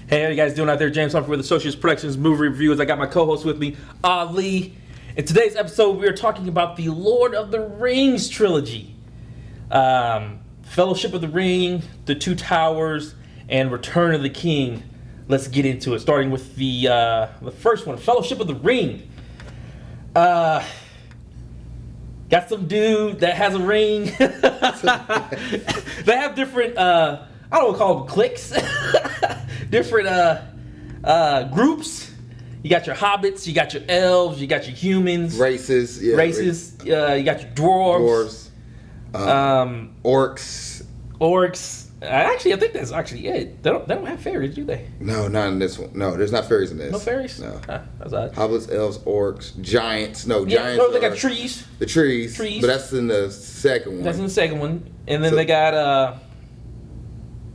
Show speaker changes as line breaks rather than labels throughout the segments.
Hey, how you guys doing out there? James Humphrey with Associates Productions Movie Reviews. I got my co-host with me, Ali. In today's episode, we are talking about the Lord of the Rings trilogy. Fellowship of the Ring, The Two Towers, and Return of the King. Let's get into it, starting with the first one, Fellowship of the Ring. Got some dude that has a ring. They have different, I don't want to call them cliques. Different groups. You got your hobbits, you got your elves, you got your humans.
Races.
You got your dwarves. Orcs. Actually, I think that's actually it. They don't have fairies, do they?
No, not in this one. No, there's not fairies in this.
No fairies?
No.
That's odd.
Hobbits, elves, orcs, giants. No,
Yeah,
giants.
no, they got trees.
The trees. But that's in the second one.
That's in the second one. And then they got,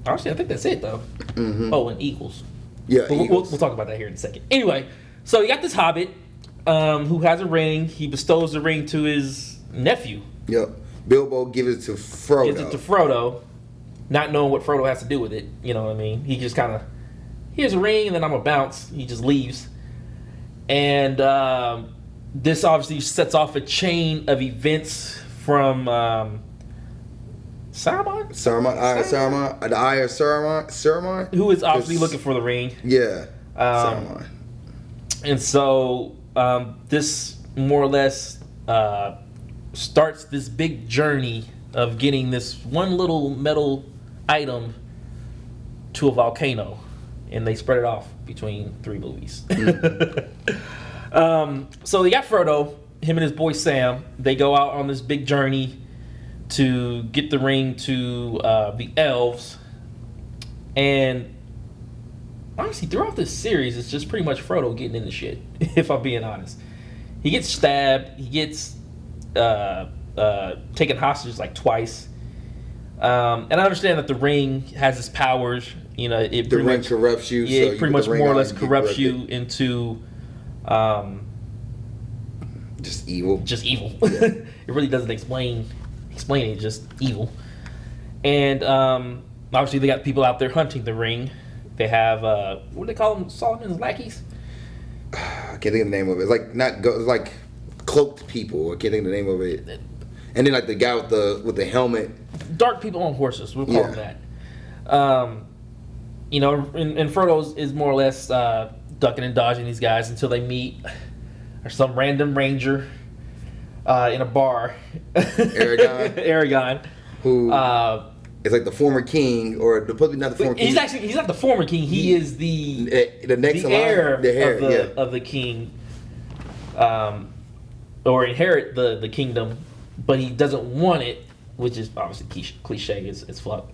actually, I think that's it, though.
Mm-hmm.
Oh, and eagles.
Yeah,
but
eagles.
We'll talk about that here in a second. Anyway, so you got this hobbit who has a ring. He bestows the ring to his nephew.
Yep. Bilbo gives it to Frodo.
Not knowing what Frodo has to do with it. You know what I mean? He just kind of, here's a ring, and then I'm going to bounce. He just leaves. And this obviously sets off a chain of events from Saruman?
The Eye of Saruman?
Who is obviously looking for the ring.
Yeah, Saruman.
And so this more or less starts this big journey of getting this one little metal item to a volcano. And they spread it off between 3 movies. So you got Frodo, him and his boy Sam. They go out on this big journey to get the ring to the elves. And honestly, throughout this series, it's just pretty much Frodo getting into shit, if I'm being honest. He gets stabbed. He gets taken hostage like twice. And I understand that the ring has its powers. You know, the
ring corrupts you.
Yeah,
so
it pretty much more or less corrupts you into
just evil.
Yeah. It really doesn't explain it. Just evil. And obviously, they got people out there hunting the ring. They have what do they call them? Solomon's lackeys.
I can't think of the name of it. It's like cloaked people. I can't think of the name of it. And then like the guy with the helmet.
Dark people on horses. We'll call them that. You know, and Frodo is more or less ducking and dodging these guys until they meet some random ranger in a bar. Aragon.
Who is like the former king, or probably not the former king.
He's not the former king. He is the
next
heir of the king, or inherit the kingdom, but he doesn't want it, which is obviously cliche. It's fuck.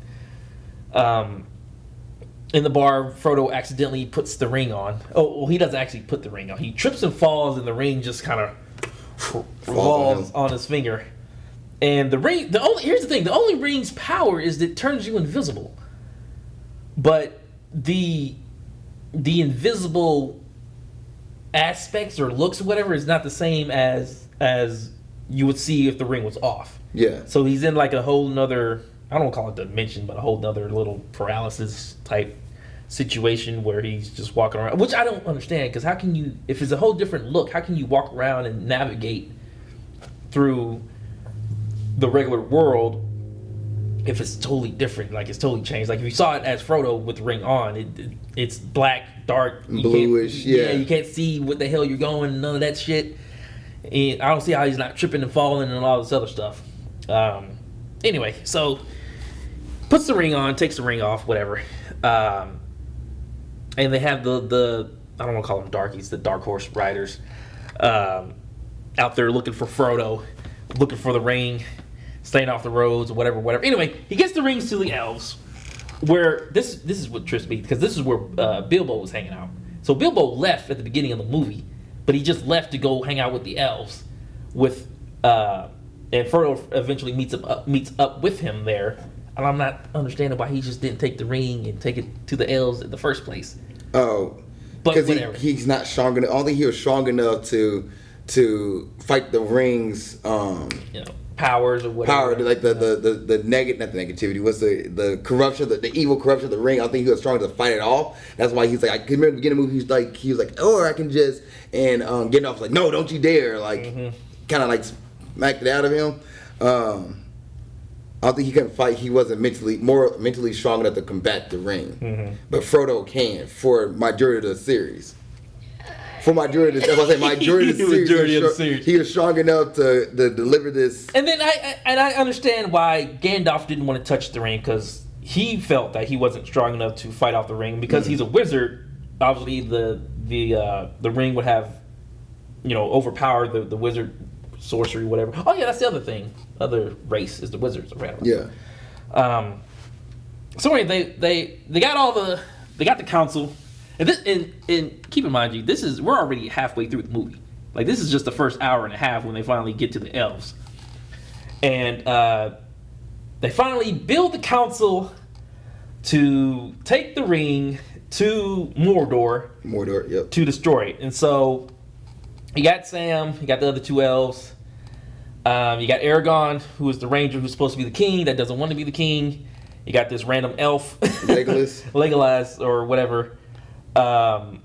In the bar, Frodo accidentally puts the ring on. Oh, well, he doesn't actually put the ring on. He trips and falls, and the ring just kind of falls on his finger. And the ring, here's the thing: the only ring's power is that it turns you invisible. But the invisible aspects or looks or whatever is not the same as you would see if the ring was off.
Yeah.
So he's in like a whole nother, I don't call it dimension, but a whole nother little paralysis type situation where he's just walking around, which I don't understand, because how can you, if it's a whole different look, how can you walk around and navigate through the regular world if it's totally different, like it's totally changed? Like if you saw it as Frodo with the ring on, it's black, dark,
bluish,
you can't see what the hell you're going, none of that shit. And I don't see how he's not tripping and falling and all this other stuff. Anyway, so puts the ring on, takes the ring off, whatever. And they have the I don't want to call them darkies, the dark horse riders, out there looking for Frodo, looking for the ring, staying off the roads, or whatever. Anyway, he gets the rings to the elves, where this is what trips me, because this is where Bilbo was hanging out. So Bilbo left at the beginning of the movie, but he just left to go hang out with the elves, and Frodo eventually meets up with him there. And I'm not understanding why he just didn't take the ring and take it to the elves in the first place.
Oh,
but
because he's not strong enough. I don't think he was strong enough to fight the rings.
powers or whatever.
Power, like the negative, not the negativity, what's the corruption, the evil corruption of the ring. I think he was strong to fight it off. That's why he's like, I can remember the beginning of the movie, he was like, or I can just, and Gandalf was like, no, don't you dare, like, kind of like smacked it out of him. I don't think he couldn't fight. He wasn't mentally strong enough to combat the ring. But Frodo can for majority of the series. For majority of the series, he was strong enough to deliver this.
And then I understand why Gandalf didn't want to touch the ring, because he felt that he wasn't strong enough to fight off the ring. Because he's a wizard, obviously the ring would have, overpowered the wizard sorcery, whatever. Oh yeah, that's the other thing. Other race is the wizards around.
Yeah.
So anyway, they got the council. And keep in mind, we're already halfway through the movie. Like, this is just the first hour and a half when they finally get to the elves, and they finally build the council to take the ring to Mordor.
Yep.
To destroy it. And so you got Sam, you got the other two elves, you got Aragorn, who is the ranger who's supposed to be the king that doesn't want to be the king. You got this random elf, Legolas or whatever. And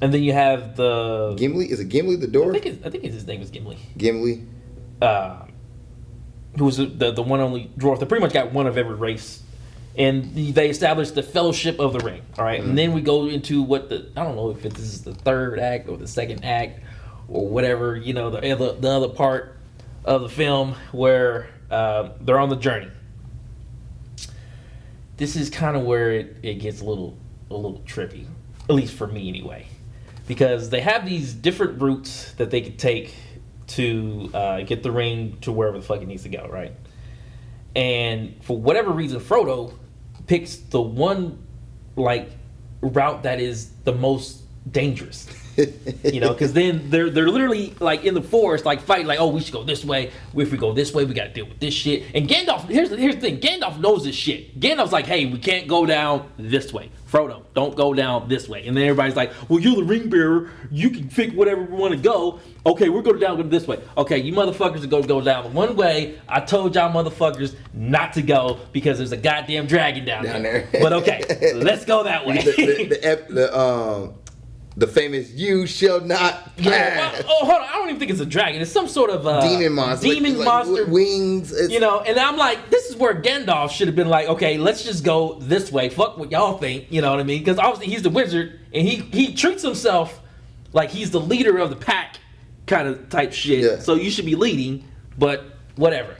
then you have the
Gimli. Is it Gimli the dwarf?
I think his name is Gimli.
Gimli.
Who was the one only dwarf that pretty much got one of every race, and they established the Fellowship of the Ring. All right, and then we go into I don't know if this is the third act or the second act or whatever. The other part of the film where they're on the journey. This is kind of where it gets a little trippy, at least for me anyway, because they have these different routes that they could take to get the ring to wherever the fuck it needs to go, right? And for whatever reason, Frodo picks the one route that is the most dangerous. Because then they're literally in the forest fighting oh, we should go this way. If we go this way, we gotta deal with this shit. And Gandalf, here's the thing, Gandalf knows this shit. Gandalf's like, hey, we can't go down this way. Frodo, don't go down this way. And then everybody's like, well, you're the ring bearer, you can pick whatever we want to go. Okay, we're going down this way. Okay, you motherfuckers are going to go down one way. I told y'all motherfuckers not to go because there's a goddamn dragon down there. But okay, let's go that way.
The famous "You shall not pass."
Yeah, hold on. I don't even think it's a dragon. It's some sort of
demon monster.
Monster.
Wings.
And I'm like, this is where Gandalf should have been like, okay, let's just go this way. Fuck what y'all think. You know what I mean? Because obviously he's the wizard, and he treats himself like he's the leader of the pack kind of type shit. Yeah. So you should be leading, but whatever.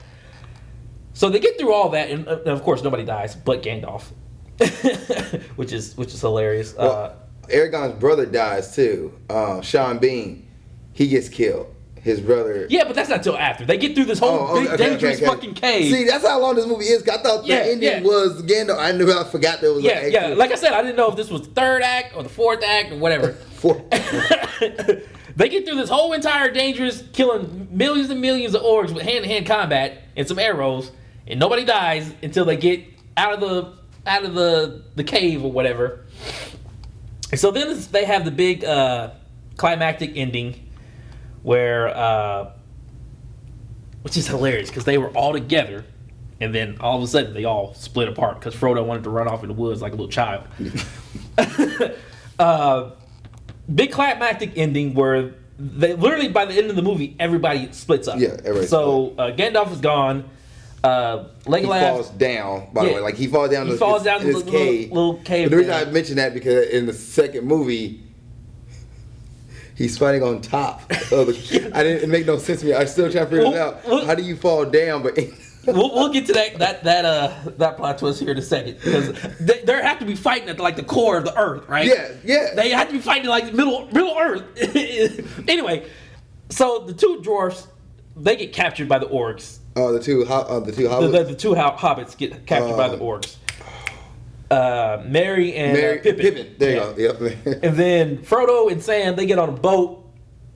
So they get through all that, and of course nobody dies but Gandalf, which is hilarious.
Well, Aragorn's brother dies too. Sean Bean, he gets killed. His brother.
Yeah, but that's not till after they get through this whole dangerous fucking cave.
See, that's how long this movie is. I thought the ending was Gandalf. I forgot there was.
Yeah. Like I said, I didn't know if this was the third act or the fourth act or whatever. They get through this whole entire dangerous, killing millions and millions of orcs with hand-to-hand combat and some arrows, and nobody dies until they get out of the cave or whatever. And so then they have the big climactic ending where, which is hilarious because they were all together, and then all of a sudden they all split apart because Frodo wanted to run off in the woods like a little child. Big climactic ending where they literally by the end of the movie everybody splits up.
Yeah, everybody.
So Gandalf is gone. Legolas,
he falls down. By the way, he falls down. He
falls down
to
the little cave.
The reason I mention that because in the second movie, he's fighting on top of the. It make no sense to me. I still trying to figure it out. How do you fall down? But
we'll get to that plot twist here in a second because they have to be fighting at the core of the earth, right?
Yeah.
They have to be fighting middle earth. Anyway, so the two dwarfs they get captured by the orcs.
The two hobbits.
The two hobbits get captured by the orcs. Merry and Pippin.
There you go. Yep.
And then Frodo and Sam they get on a boat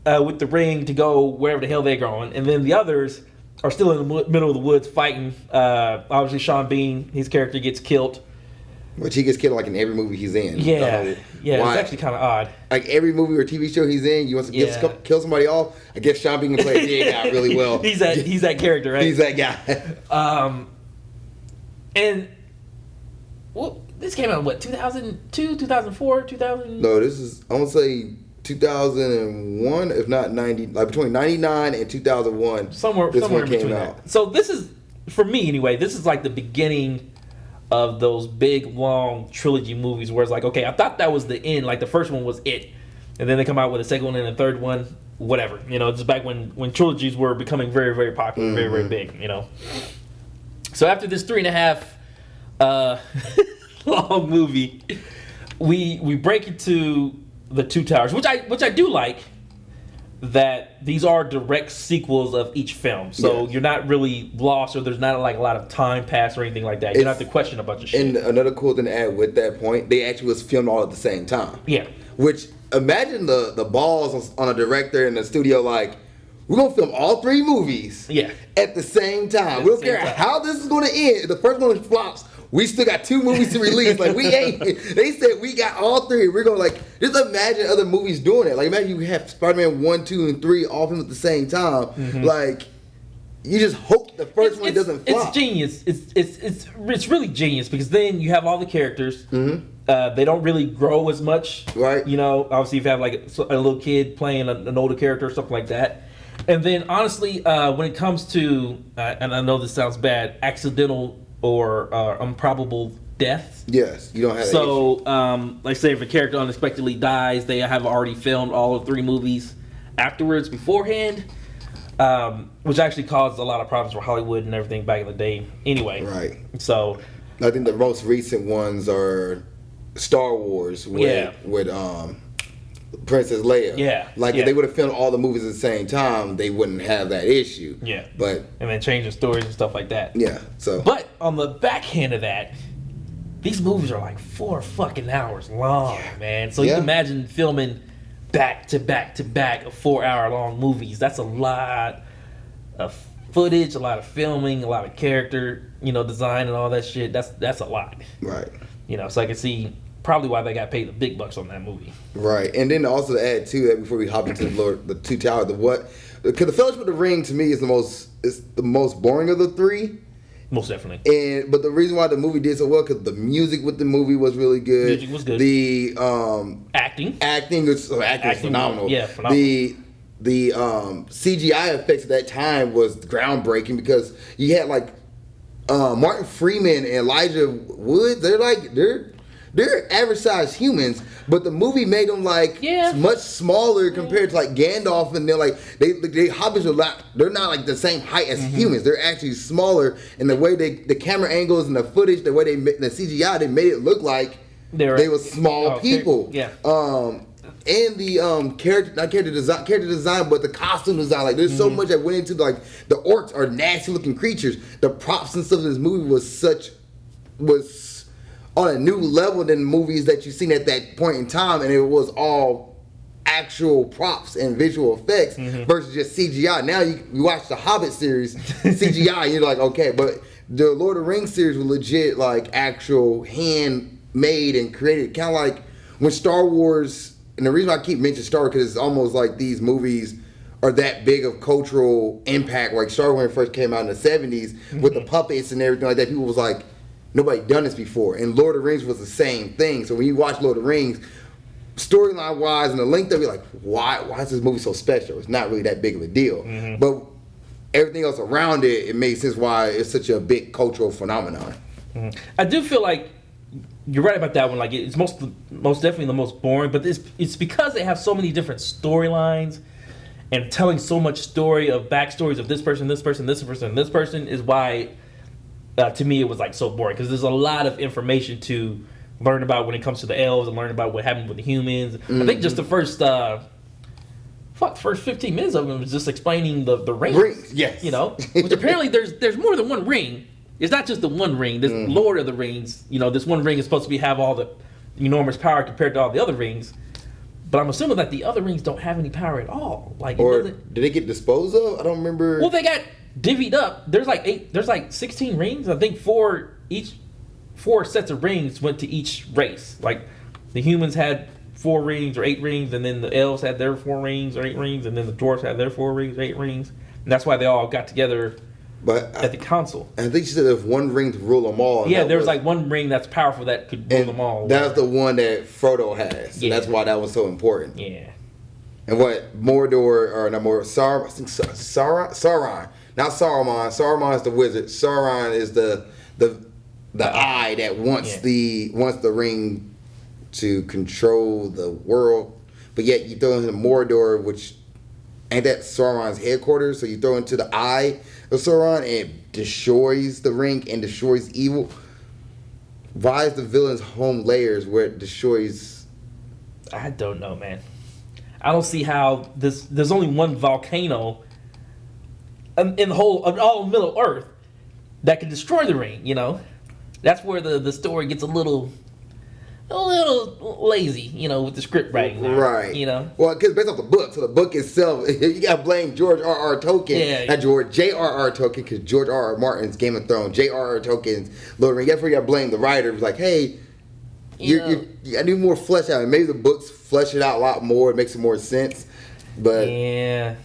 with the ring to go wherever the hell they're going, and then the others are still in the middle of the woods fighting. Obviously, Sean Bean, his character gets killed.
Which he gets killed like in every movie he's in.
Yeah, it's actually kind of odd.
Like every movie or TV show he's in, you want to kill somebody off. I guess Sean Bean can play a dead guy really well.
He's that character, right?
He's that guy.
And well, this came out in what, 2002, 2004, 2000?
No, this is I want to say 2001, if not 90, like between 99 and 2001.
Somewhere in between that. So this is, for me anyway, this is like the beginning of those big long trilogy movies where it's like, okay, I thought that was the end, like the first one was it, and then they come out with a second one and a third one, whatever, just back when trilogies were becoming very, very popular, very, very big, So after this 3.5 long movie, we break into the Two Towers, which I do like, that these are direct sequels of each film, so you're not really lost, or there's not like a lot of time passed or anything like that. You don't have to question a bunch of shit.
And another cool thing to add with that point, they actually was filmed all at the same time.
Yeah.
Which, imagine the balls on a director in the studio, like, we're gonna film all 3 movies at the same time. We don't care how this is gonna end. If the first one flops, we still got 2 movies to release. Like, we ain't. They said we got all 3. We're gonna, like, just imagine other movies doing it. Like, imagine you have Spider-Man 1, 2, and 3 all filmed at the same time. Like, you just hope the first one doesn't flop.
It's genius. It's really genius, because then you have all the characters. They don't really grow as much,
right?
Obviously, if you have like a little kid playing an older character or something like that. And then, honestly, when it comes to, and I know this sounds bad, accidental or improbable deaths.
Yes, you don't have that
issue. Like, say if a character unexpectedly dies, they have already filmed all of 3 movies beforehand, which actually caused a lot of problems for Hollywood and everything back in the day. Anyway,
right.
So
I think the most recent ones are Star Wars with Princess Leia.
Yeah.
Like, if they would have filmed all the movies at the same time, they wouldn't have that issue.
Yeah.
But
and then change the stories and stuff like that.
Yeah. So.
But on the backhand of that, these movies are like 4 fucking hours long, man. So you can imagine filming back to back to back of 4-hour long movies. That's a lot of footage, a lot of filming, a lot of character, design and all that shit. That's a lot.
Right.
So I can see probably why they got paid the big bucks on that movie.
Right. And then also to add to that, before we hop into the Two Towers, because the Fellowship of the Ring to me is the most boring of the 3.
Most definitely.
But the reason why the movie did so well, because the music with the movie was really good.
Music was good.
The
acting
was phenomenal.
Yeah, phenomenal.
The CGI effects at that time was groundbreaking, because you had like Martin Freeman and Elijah Wood. They're average sized humans, but the movie made them like much smaller compared to like Gandalf, and they're like they hobbits they're not like the same height as humans. They're actually smaller, and the way the camera angles and the footage, the way the CGI, they made it look like they were small people. And the character design, but the costume design, like there's so much that went into, like, the orcs are nasty looking creatures. The props and stuff in this movie was on a new level than movies that you've seen at that point in time, and it was all actual props and visual effects versus just CGI. Now you watch the Hobbit series, CGI, and you're like, okay, but the Lord of the Rings series was legit, like, actual handmade and created, kind of like when Star Wars. And the reason why I keep mentioning Star Wars, because it's almost like these movies are that big of cultural impact. Like Star Wars when it first came out in the 70s with the puppets and everything like that, people was like, nobody done this before. And Lord of the Rings was the same thing. So when you watch Lord of the Rings, storyline wise and the length of it, like, why is this movie so special? It's not really that big of a deal. But everything else around it, it made sense why it's such a big cultural phenomenon.
I do feel like you're right about that one. Like, it's most definitely the most boring, but it's because they have so many different storylines and telling so much story of backstories of this person, this person, this person, this person is why, to me, it was like so boring, because there's a lot of information to learn about when it comes to the elves and learn about what happened with the humans. I think just the first 15 minutes of them was just explaining the rings.
Yes.
Which apparently there's more than one ring. It's not just the one ring. This Lord of the Rings, this one ring is supposed to have all the enormous power compared to all the other rings. But I'm assuming that the other rings don't have any power at all. Like,
or did they get disposed of? I don't remember.
Well, they got divvied up. There's like 16 rings. I think 4 each 4 sets of rings went to each race. Like the humans had 4 rings or 8 rings, and then the elves had their 4 rings or 8 rings, and then the dwarves had their 4 rings, 8 rings, and that's why they all got together at the council.
I think she said there's one ring to rule them all.
Yeah, there was like one ring that's powerful that could rule them all.
That's the one that Frodo has.
Yeah.
And that's why that was so important.
Yeah.
And what Mordor or not Mordor, Sauron, not Saruman. Saruman is the wizard. Sauron is the eye that wants the ring to control the world. But yet you throw into Mordor, which ain't that Sauron's headquarters, so you throw into the eye of Sauron and it destroys the ring and destroys evil. Why is the villain's home layers where it destroys?
I don't know, man. I don't see how there's only one volcano in the whole of all Middle Earth that can destroy the ring, you know? That's where the story gets a little lazy, you know, with the script writing.
Right.
You know?
Well, because based off the book. So the book itself, you got to blame George R.R. Tolkien.
Yeah.
Not George, J.R.R. Tolkien, because George R.R. Martin's Game of Thrones, J.R.R. Tolkien's Lord of the Rings. That's where you got to blame the writer. It was like, hey, you got to do more flesh out. And maybe the books flesh it out a lot more. It makes it more sense. But the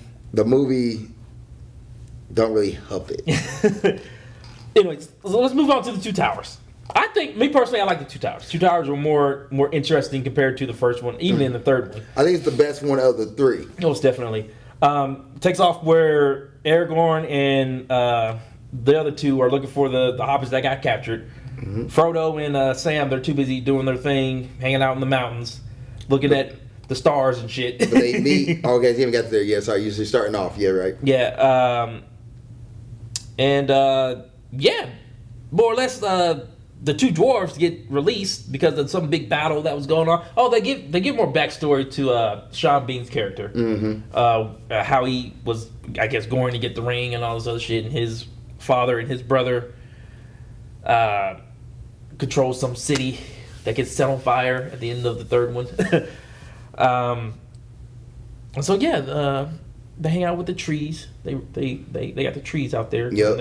movie don't really help it.
Anyways, so let's move on to the Two Towers. I think, me personally, I like the Two Towers. Two Towers were more interesting compared to the first one, even in the third one.
I think it's the best one of the 3.
Most definitely. Takes off where Aragorn and the other 2 are looking for the hobbits that got captured. Mm-hmm. Frodo and Sam, they're too busy doing their thing, hanging out in the mountains, looking at the stars and shit.
But they meet. Oh, okay, you haven't got there yet. Sorry, you're starting off. Yeah, right.
Yeah. More or less, the 2 dwarves get released because of some big battle that was going on. Oh, they give more backstory to Sean Bean's character. Mm-hmm. How he was, I guess, going to get the ring and all this other shit, and his father and his brother control some city that gets set on fire at the end of the third one. So yeah, they hang out with the trees. They got the trees out there.
Yeah,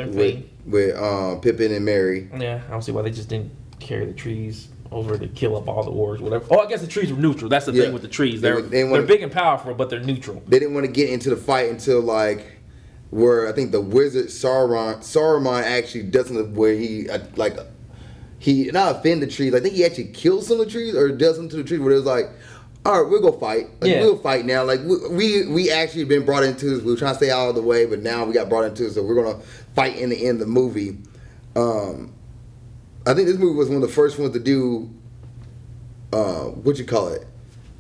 with Pippin and Merry.
Yeah, I don't see why they just didn't carry the trees over to kill up all the orcs, whatever. Oh, I guess the trees were neutral. That's the thing with the trees. They're big and powerful, but they're neutral.
They didn't want to get into the fight until like where I think the wizard Saruman actually doesn't, where he not offend the trees. I think he actually kills some of the trees or does something to the trees where it was like, all right, we'll go fight. We'll fight now. Like we actually been brought into this. We were trying to stay out of the way, but now we got brought into it, so we're gonna fight in the end of the movie. I think this movie was one of the first ones to do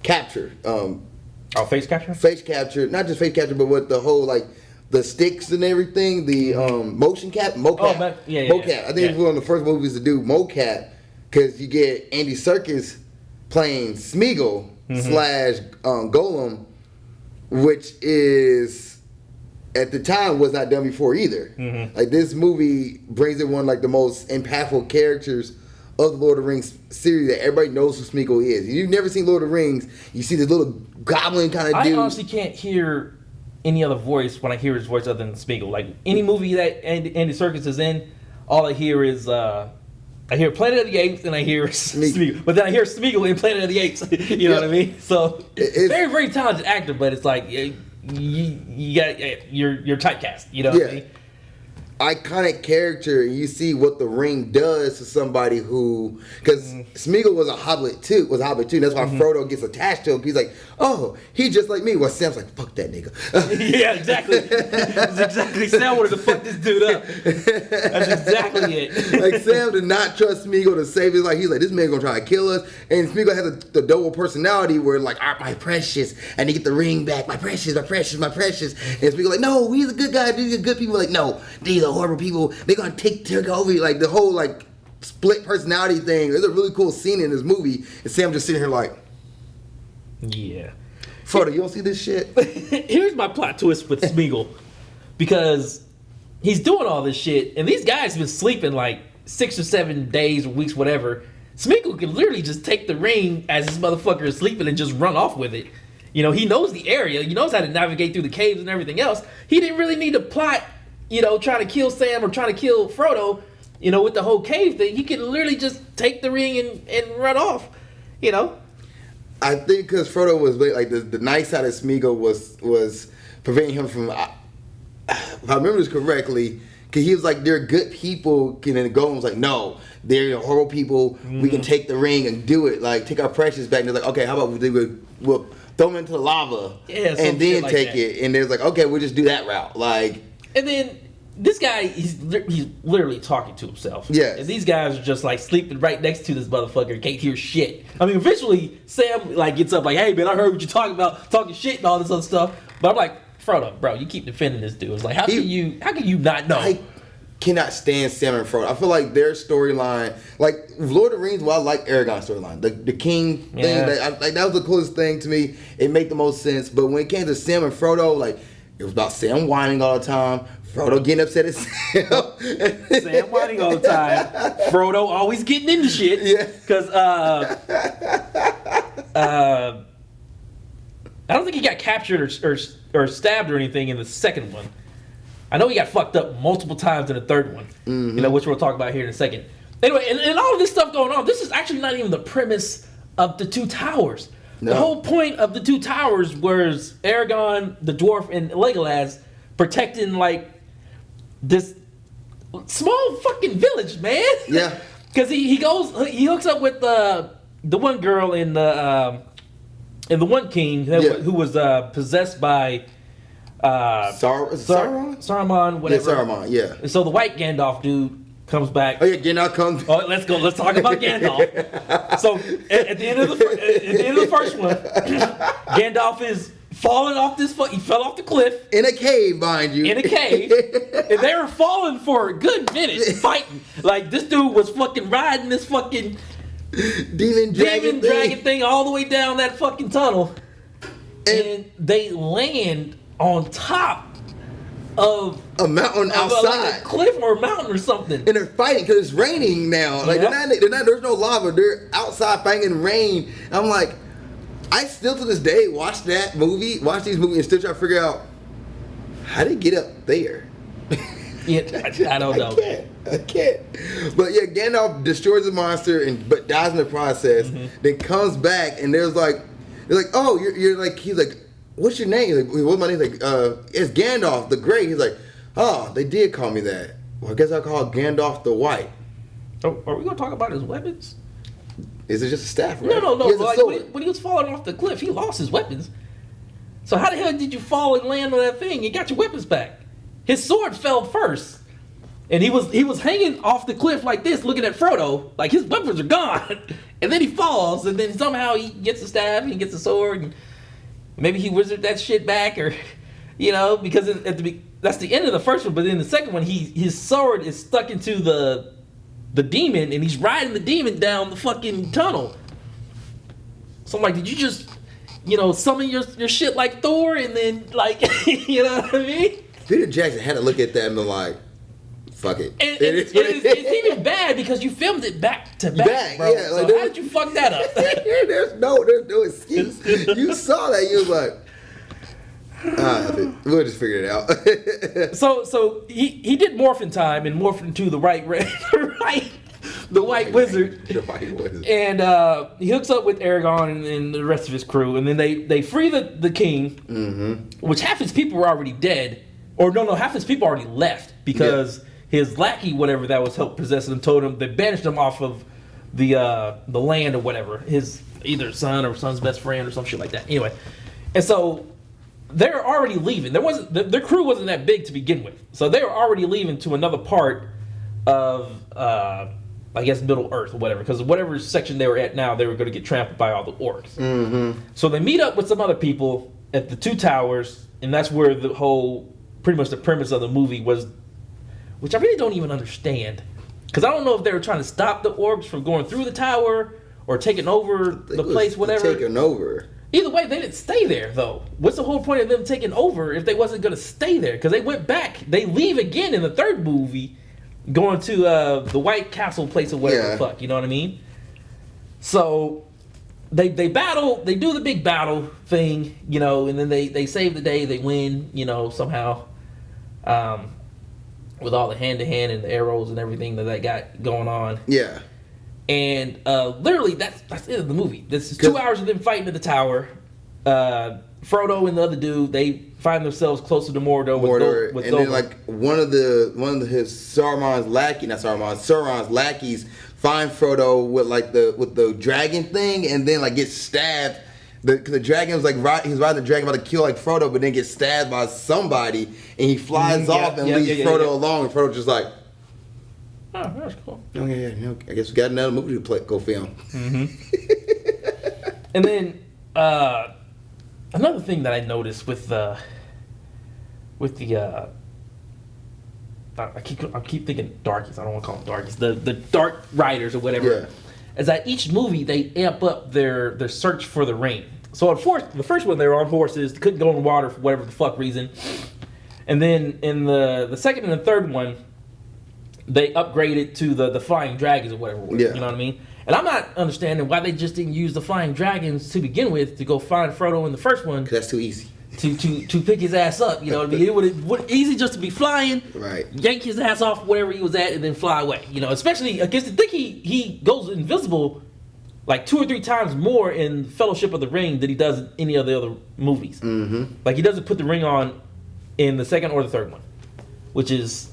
capture.
Face capture?
Face capture, not just face capture, but with the whole like the sticks and everything, the mocap.
Mocap.
I think it was one of the first movies to do mocap because you get Andy Serkis playing Smeagol / Golem, which is at the time was not done before either. Mm-hmm. Like this movie brings in one like the most impactful characters of the Lord of the Rings series that everybody knows who Smeagol is. If you've never seen Lord of the Rings, you see this little goblin kind of dude.
I honestly can't hear any other voice when I hear his voice other than Smeagol. Like any movie that Andy Serkis is in, all I hear is I hear Planet of the Apes and I hear Smeagol. But then I hear Smeagol in Planet of the Apes. You know what I mean? So it's very, very talented actor, but it's like you're typecast. You know what I mean?
Iconic character. You see what the ring does to somebody who, because Smeagol was a hobbit too. That's why Frodo gets attached to him. He's like, oh, he just like me. Well, Sam's like, fuck that nigga.
Yeah, exactly. That's exactly. Sam wanted to fuck this dude up. That's exactly it.
Like Sam did not trust Smeagol to save his life. He's like, this man gonna try to kill us. And Smeagol has the double personality where like, my precious, and they get the ring back. My precious. And Smeagol like, no, he's a good guy. These are good people. Like, no, these are horrible people. They're gonna take over. Like the whole like split personality thing. There's a really cool scene in this movie, and Sam just sitting here like,
yeah,
Frodo, you don't see this shit?
Here's my plot twist with Smeagol, because he's doing all this shit, and these guys have been sleeping like 6 or 7 days or weeks, whatever. Smeagol can literally just take the ring as this motherfucker is sleeping and just run off with it. You know, he knows the area. He knows how to navigate through the caves and everything else. He didn't really need to plot, you know, trying to kill Sam or trying to kill Frodo. you know, with the whole cave thing, he could literally just take the ring and run off, you know.
I think because Frodo was like the nice side of Smeagol was preventing him from. If I remember this correctly, because he was like, they're good people, and then Gollum was like, no, they're horrible people. We can take the ring and do it, like take our precious back. And they're like, okay, how about we'll throw him into the lava, and then like take it. And they're like, okay, we'll just do that route, like.
And then this guy, he's literally talking to himself.
Yes.
And these guys are just like sleeping right next to this motherfucker, can't hear shit. I mean, eventually Sam like gets up like, hey man, I heard what you're talking about, talking shit and all this other stuff. But I'm like, Frodo, bro, you keep defending this dude. It's like, how can you not know?
I cannot stand Sam and Frodo. I feel like their storyline, like Lord of the Rings, well, I like Aragorn's storyline. The king thing, that was the coolest thing to me. It made the most sense. But when it came to Sam and Frodo, like, it was about Sam whining all the time, Frodo getting upset at Sam.
Sam whining all the time. Frodo always getting into shit.
Yeah.
Because I don't think he got captured or stabbed or anything in the second one. I know he got fucked up multiple times in the third one. Mm-hmm. You know, which we'll talk about here in a second. Anyway, and all of this stuff going on, this is actually not even the premise of the Two Towers. No. The whole point of the Two Towers was Aragorn, the dwarf, and Legolas protecting like this small fucking village, man.
Yeah.
Because he hooks up with the one girl and the one king who was possessed by Saruman, whatever.
Yeah, Saruman, yeah.
And so the white Gandalf dude comes back.
Oh yeah, Gandalf comes.
Oh, let's go. Let's talk about Gandalf. So at the end of the first one, Gandalf is falling off this. He fell off the cliff
in a cave, mind you.
In a cave, and they were falling for a good minute, fighting. Like this dude was fucking riding this fucking
demon dragon
thing all the way down that fucking tunnel, and they land on top of
a mountain outside,
like a cliff or a mountain or something,
and they're fighting because it's raining now. Like they're not. There's no lava. They're outside fighting in rain. I'm like, I still to this day watch these movies, and still try to figure out how they get up there.
Yeah, I don't know.
I can't. But yeah, Gandalf destroys the monster but dies in the process. Mm-hmm. Then comes back and they're like, oh, you're like, he's like, what's your name? He's like, what's my name? He's like, it's Gandalf the Great. He's like, oh, they did call me that. Well, I guess I'll call Gandalf the White.
Oh, are we gonna talk about his weapons?
Is it just a staff? Right?
No. Like, when he was falling off the cliff, he lost his weapons. So how the hell did you fall and land on that thing? You got your weapons back. His sword fell first, and he was hanging off the cliff like this, looking at Frodo, like his weapons are gone. And then he falls, and then somehow he gets the staff, and he gets the sword, and maybe he wizarded that shit back, or because that's the end of the first one. But in the second one, his sword is stuck into the demon, and he's riding the demon down the fucking tunnel. So I'm like, did you just summon your shit like Thor, and then like you know what I mean?
Peter Jackson had to look at that and be like, fuck it.
And it's even bad because you filmed it back to back, bro. Yeah, like, so how did you fuck that up?
there's no excuse. You saw that, you was like, we'll just figure it out.
So he did morph in time and morphed into the white wizard. The white wizard. And he hooks up with Aragorn and the rest of his crew, and then they free the king, mm-hmm. which half his people were already dead. Or no, half his people already left because his lackey, whatever that was helped possessing him, told him they banished him off of the land or whatever. His either son or son's best friend or some shit like that. Anyway, and so they're already leaving. Their crew wasn't that big to begin with, so they were already leaving to another part of I guess Middle Earth or whatever, because whatever section they were at now, they were going to get trampled by all the orcs. Mm-hmm. So they meet up with some other people at the Two Towers, and that's where pretty much the premise of the movie was, which I really don't even understand. Because I don't know if they were trying to stop the orcs from going through the tower or taking over the place, whatever.
Taking over.
Either way, they didn't stay there, though. What's the whole point of them taking over if they wasn't going to stay there? Because they went back. They leave again in the third movie, going to the White Castle place or whatever the fuck. You know what I mean? So they battle. They do the big battle thing, and then they save the day. They win, somehow. with all the hand-to-hand and the arrows and everything that got going on.
Yeah.
And literally, that's it of the movie. This is 2 hours of them fighting at the tower. Frodo and the other dude, they find themselves closer to Mordor. With
then like one of his Sauron's lackeys find Frodo with the dragon thing, and then like gets stabbed. The dragon was like he's riding the dragon about to kill like Frodo, but then gets stabbed by somebody, and he flies off and leaves Frodo alone, and Frodo just like,
oh, that's cool.
Oh yeah. I guess we got another movie to go film.
Mm-hmm. And then another thing that I noticed with the I keep thinking darkies. I don't want to call them darkies. The dark riders or whatever.
Yeah.
Is that each movie they amp up their search for the ring. So the first one they were on horses, couldn't go in the water for whatever the fuck reason. And then in the second and the third one, they upgraded to the flying dragons or whatever.
Yeah.
You know what I mean? And I'm not understanding why they just didn't use the flying dragons to begin with to go find Frodo in the first one.
'Cause that's too easy.
To pick his ass up, you know what I mean? It would easy just to be flying,
right?
Yank his ass off wherever he was at, and then fly away. You know, especially against the think he goes invisible like 2 or 3 times more in Fellowship of the Ring than he does in any of the other movies.
Mm-hmm.
Like he doesn't put the ring on in the second or the third one, which is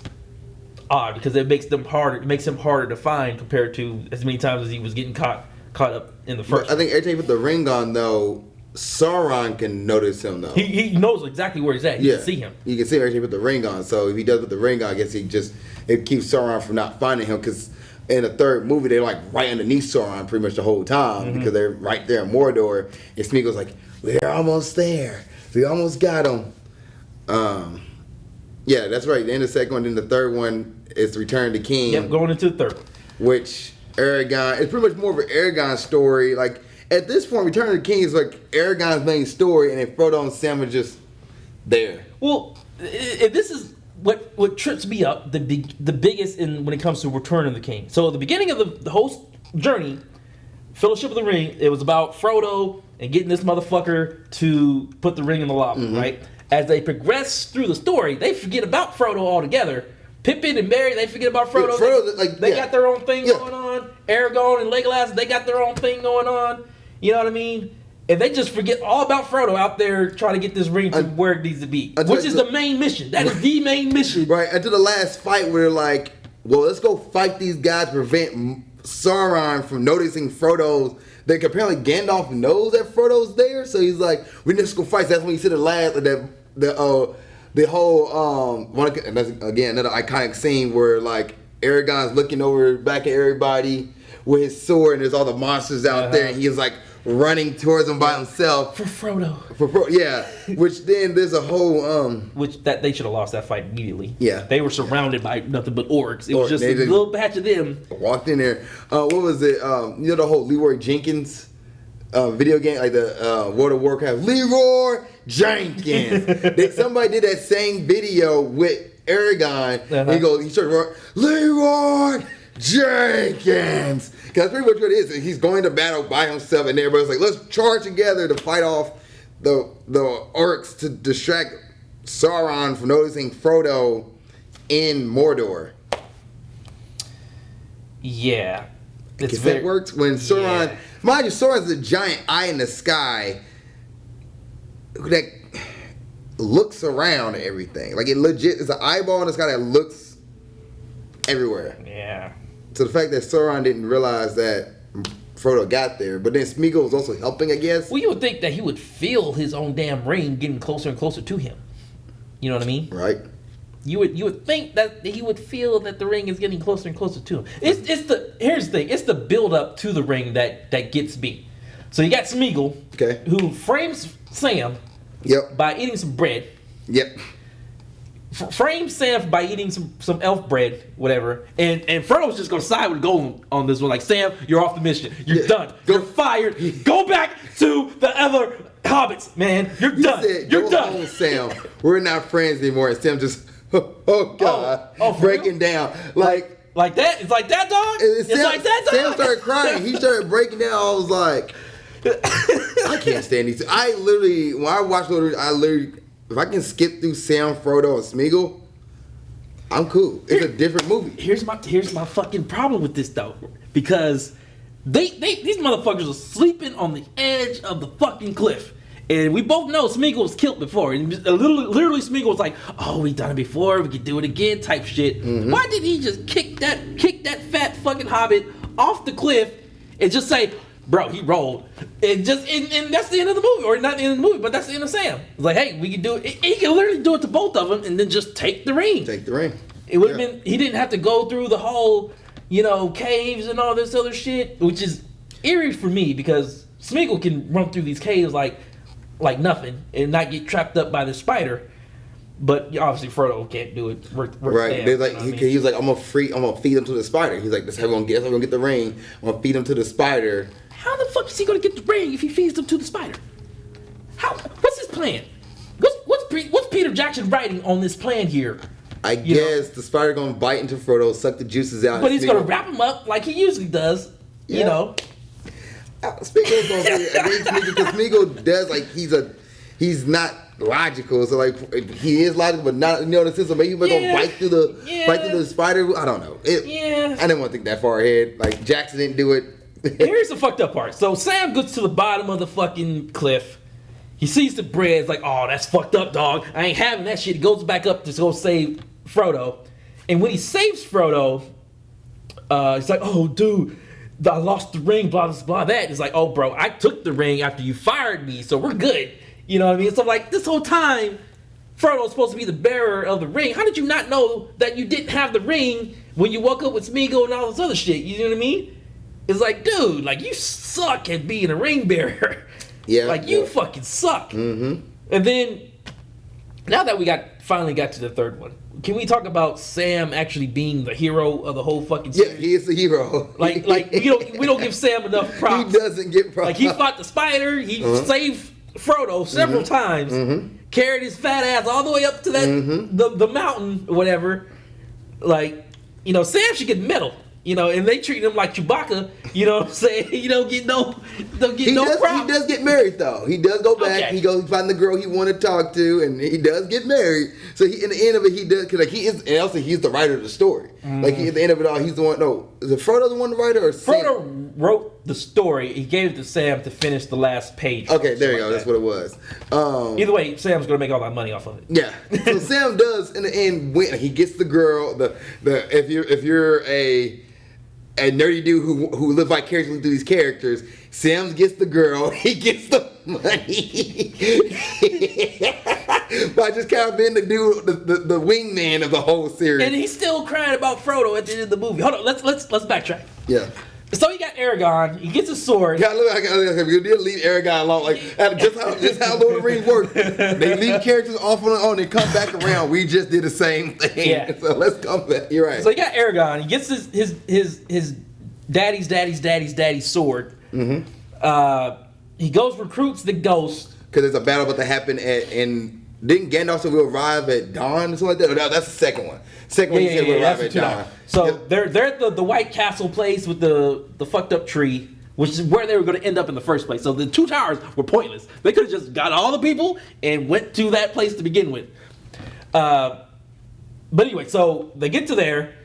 odd because it makes him harder to find compared to as many times as he was getting caught up in the first.
But I think every time you put the ring on though, Sauron can notice him though.
He knows exactly where he's at. He can see him.
You can see him every time you put the ring on. So if he does put the ring on, I guess it keeps Sauron from not finding him, because in the third movie they're like right underneath Sauron pretty much the whole time, because they're right there in Mordor. And Smeagol's like, we're almost there. We almost got him. Yeah, that's right. Then the second one, then the third one is Return of the King.
Yep, going into the third.
Which Aragorn, it's pretty much more of an Aragorn story. Like at this point, Return of the King is like Aragorn's main story, and then Frodo and Sam are just there.
Well, this is what trips me up the biggest when it comes to Return of the King. So at the beginning of the whole journey, Fellowship of the Ring, it was about Frodo and getting this motherfucker to put the ring in the lava, right? As they progress through the story, they forget about Frodo altogether. Pippin and Merry, they forget about Frodo. They got their own thing going on. Aragorn and Legolas, they got their own thing going on. You know what I mean? And they just forget all about Frodo out there trying to get this ring to where it needs to be. Which is the main mission. That is the main mission.
Right, until the last fight where they're like, well, let's go fight these guys to prevent Sauron from noticing Frodo's. Like, apparently Gandalf knows that Frodo's there, so he's like, we just go fight. So that's when you see the last, the whole, and that's, again, another iconic scene where, like, Aragorn's looking over back at everybody with his sword, and there's all the monsters out there, and he's like running towards them by himself.
For Frodo.
Yeah. Which then there's a whole
which that they should have lost that fight immediately.
Yeah.
They were surrounded by nothing but orcs. It was just a little batch of them.
Walked in there. What was it? You know the whole Leroy Jenkins video game, like the World of Warcraft. Leroy Jenkins. Somebody did that same video with Aragorn. He started Leroy Jenkins. Because that's pretty much what it is. He's going to battle by himself, and everybody's like, let's charge together to fight off the orcs to distract Sauron from noticing Frodo in Mordor.
Yeah.
Because that works when Sauron... Yeah. Mind you, Sauron's a giant eye in the sky that looks around at everything. Like, it legit is an eyeball in the sky that looks everywhere.
Yeah.
So the fact that Sauron didn't realize that Frodo got there, but then Smeagol was also helping, I guess.
Well, you would think that he would feel his own damn ring getting closer and closer to him. You know what I mean?
Right.
You would think that he would feel that the ring is getting closer and closer to him. Here's the thing. It's the build up to the ring that gets me. So you got Smeagol, who frames Sam by eating some bread.
Yep.
Frame Sam by eating some elf bread, whatever, and Frodo's just gonna side with Gollum on this one. Like, Sam, you're off the mission. You're done. You're fired. Go back to the other hobbits, man. You're done. You're done.
Home, Sam. We're not friends anymore. And Sam just, oh God, breaking down like
that. It's like that, dog. It's like that, dog.
Sam started crying. He started breaking down. I was like, I can't stand these. When I watch Lord of the Rings, if I can skip through Sam, Frodo, and Smeagol, I'm cool. It's a different movie.
Here's my fucking problem with this though, because these motherfuckers are sleeping on the edge of the fucking cliff. And we both know Smeagol was killed before. And literally Smeagol was like, oh, we done it before, we could do it again type shit. Mm-hmm. Why didn't he just kick that fat fucking hobbit off the cliff and just say, bro, he rolled. And that's the end of the movie. Or not the end of the movie, but that's the end of Sam. It's like, hey, we can do it. He can literally do it to both of them and then just take the ring.
Take the ring.
It would have been, he didn't have to go through the whole, caves and all this other shit, which is eerie for me because Smeagol can run through these caves like nothing and not get trapped up by the spider, but obviously Frodo can't do it.
Right? There's like he was like, I'm gonna feed him to the spider. He's like, that's how we're gonna get the ring. I'm gonna feed him to the spider.
How the fuck is he gonna get the ring if he feeds him to the spider? What's his plan? What's Peter Jackson writing on this plan here?
I guess the spider gonna bite into Frodo, suck the juices out,
but he's gonna wrap him up like he usually does.
Yeah. Smeagol's gonna be because Smeagol does he's not logical, so like he is logical, but not in the sense of maybe he's gonna bite through the spider. I don't know. I didn't want to think that far ahead. Like Jackson didn't do it.
Here's the fucked up part. So Sam gets to the bottom of the fucking cliff. He sees the bread. It's like, oh, that's fucked up, dog. I ain't having that shit. He goes back up to go save Frodo, and when he saves Frodo, he's like, oh, dude, I lost the ring, blah, blah, blah, that. It's like, oh, bro, I took the ring after you fired me, so we're good. You know what I mean? So, like, this whole time, Frodo's supposed to be the bearer of the ring. How did you not know that you didn't have the ring when you woke up with Smeagol and all this other shit? You know what I mean? It's like, dude, like, you suck at being a ring bearer.
Yeah.
Like, you fucking suck. Mm-hmm. And then, now that we finally got to the third one, can we talk about Sam actually being the hero of the whole fucking series?
Yeah, he is the hero.
Like we don't give Sam enough props.
He doesn't get props.
Like he fought the spider, he saved Frodo several times, carried his fat ass all the way up to that the mountain or whatever. Like, Sam should get medal. And they treat him like Chewbacca. You know what I'm saying? He don't get no props.
He does get married though. He does go back. Okay. He goes find the girl he want to talk to, and he does get married. So in the end of it, he does because he is, and also he's the writer of the story. Like at the end of it all, he's the one. No, is it Frodo the one to write it or Sam?
Frodo wrote the story. He gave it to Sam to finish the last page.
Okay, there you go. That's what it was.
Either way, Sam's gonna make all that money off of it.
Yeah. So Sam does in the end win. He gets the girl. If you're a nerdy dude who lives vicariously through these characters, Sam gets the girl, he gets the money. By just kind of being the dude, the wingman of the whole series.
And he's still crying about Frodo at the end of the movie. Hold on, let's backtrack.
Yeah.
So he got Aragorn, he gets a sword.
Yeah, look, you did leave Aragorn alone. Like just how Lord of the Rings works. They leave characters off on their own, they come back around. We just did the same thing.
Yeah.
So let's come back. You're right.
So he got Aragorn, he gets his daddy's sword. Mm-hmm. He goes recruits the ghost.
Because there's a battle about to happen and didn't Gandalf say we'll arrive at dawn or something like that? No, that's the second one. Second one he said we'll arrive at dawn.
So they're at the White Castle place with the fucked up tree, which is where they were going to end up in the first place. So the two towers were pointless. They could have just got all the people and went to that place to begin with. But anyway, so they get to there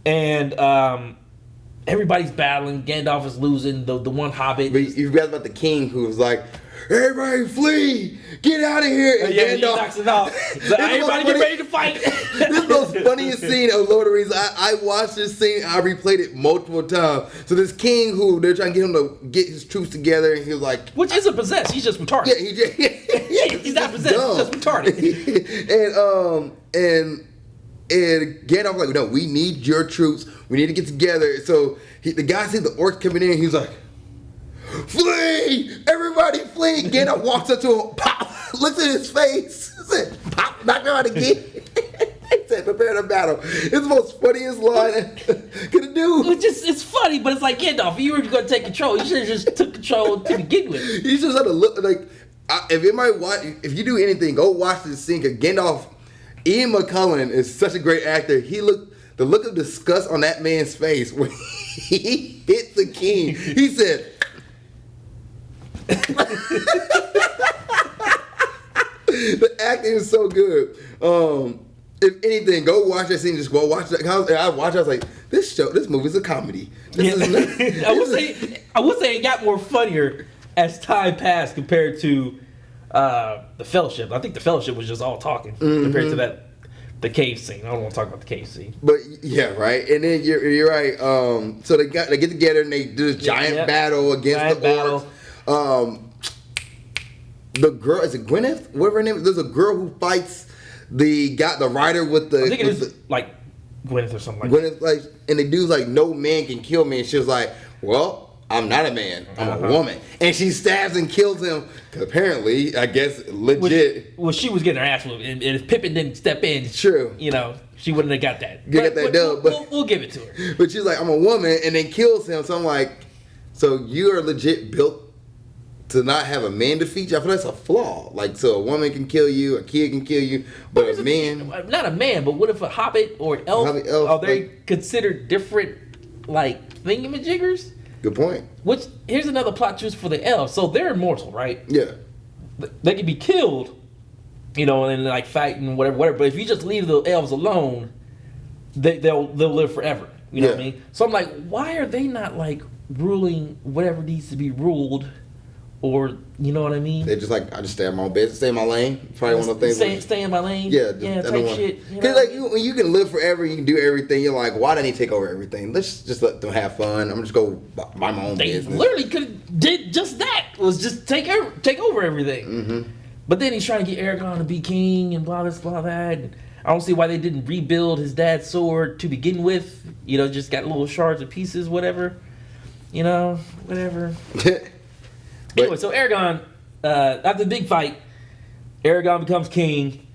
and everybody's battling. Gandalf is losing. The one hobbit.
But you read about the king who was like, everybody flee! Get out of here! And
he knocks it out. So everybody get ready to fight.
This is the most funniest scene of Lord of the Rings. I watched this scene. I replayed it multiple times. So this king who they're trying to get him to get his troops together, and he was like,
which isn't possessed. He's just retarded.
Yeah,
he's not possessed. Dumb. He's just retarded.
and Gandalf was like, no, we need your troops. We need to get together. So the guy sees the orcs coming in. He's like, flee! Everybody flee! Gandalf walks up to him, pop, looks at his face, said, pop, knock out again. He said, prepare to battle. It's the most funniest line I could do.
It's funny, but it's like, Gandalf, if you were going to take control, you should have just took control to begin with.
You just had to look, like, if you do anything, go watch this scene, because Gandalf, Ian McKellen is such a great actor. The look of disgust on that man's face when he hit the king. He said, the acting is so good. If anything, go watch that scene. Just go watch that. I watched. I was like, this movie's a comedy. This is not,
I would say it got more funnier as time passed compared to the Fellowship. I think the Fellowship was just all talking compared to the cave scene. I don't want to talk about the cave scene.
But yeah, right. And then you're right. So they get together and they do this giant battle against the orcs. The girl, is it Gwyneth? Whatever her name is. There's a girl who fights the rider with the.
I think it is like Gwyneth or something like
Gwyneth, like, and the dude's like, no man can kill me. And she was like, well, I'm not a man. I'm a woman. And she stabs and kills him. Apparently, I guess, legit.
Well, she was getting her ass whooped. And if Pippin didn't step in,
true.
You know, she wouldn't have got that. We'll give it to her.
But she's like, I'm a woman, and then kills him. So I'm like, so you are legit built to not have a man defeat you? I feel that's a flaw. Like, so a woman can kill you, a kid can kill you, but a man...
Not a man, but what if a hobbit or an elf, are they considered different, like, thingamajiggers?
Good point.
Which, here's another plot twist for the elves. So they're immortal, right?
Yeah.
They can be killed, you know, and like fight and whatever. But if you just leave the elves alone, they'll live forever. You know what I mean? So I'm like, why are they not, like, ruling whatever needs to be ruled? Or, you know what I mean?
They're just like, I just stay in my own business, stay in my lane. Probably one of those things.
Stay in my lane?
Yeah,
type shit.
Because, like, when you can live forever, you can do everything, you're like, why do they take over everything? Let's just let them have fun. I'm just go buy my own business.
They literally could have did just that. Was just take over everything. Mm-hmm. But then he's trying to get Aragorn to be king and blah, this, blah, that. And I don't see why they didn't rebuild his dad's sword to begin with. You know, just got little shards of pieces, whatever. You know, whatever. Anyway, so Aragorn, after the big fight, Aragorn becomes king,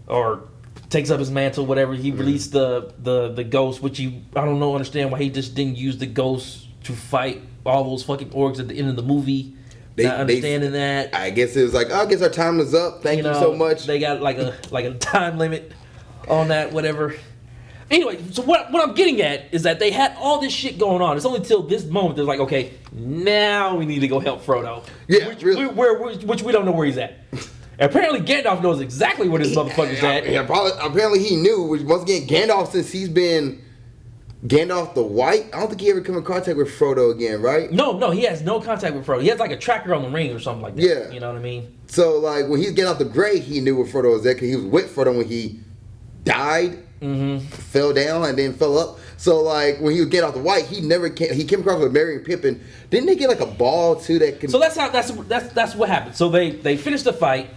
or takes up his mantle, whatever. He released the ghost, which I don't understand why he just didn't use the ghost to fight all those fucking orcs at the end of the movie. Not understanding that.
I guess it was like, I guess our time is up. Thank you so much.
They got like a time limit on that, whatever. Anyway, so what I'm getting at is that they had all this shit going on. It's only till this moment they're like, okay, now we need to go help Frodo.
Yeah,
which we don't know where he's at. Apparently Gandalf knows exactly where this motherfucker's at.
Yeah, apparently he knew. Which once again, Gandalf, since he's been Gandalf the White, I don't think he ever come in contact with Frodo again, right?
No, he has no contact with Frodo. He has like a tracker on the ring or something like that. Yeah. You know what I mean?
So like when he's Gandalf the Grey, he knew where Frodo was at because he was with Frodo when he died. Mm-hmm. Fell down and then fell up. So like when he would get off the White, he came across with Merry and Pippin. Didn't they get like a ball too that can?
So that's what happened. So they finished the fight,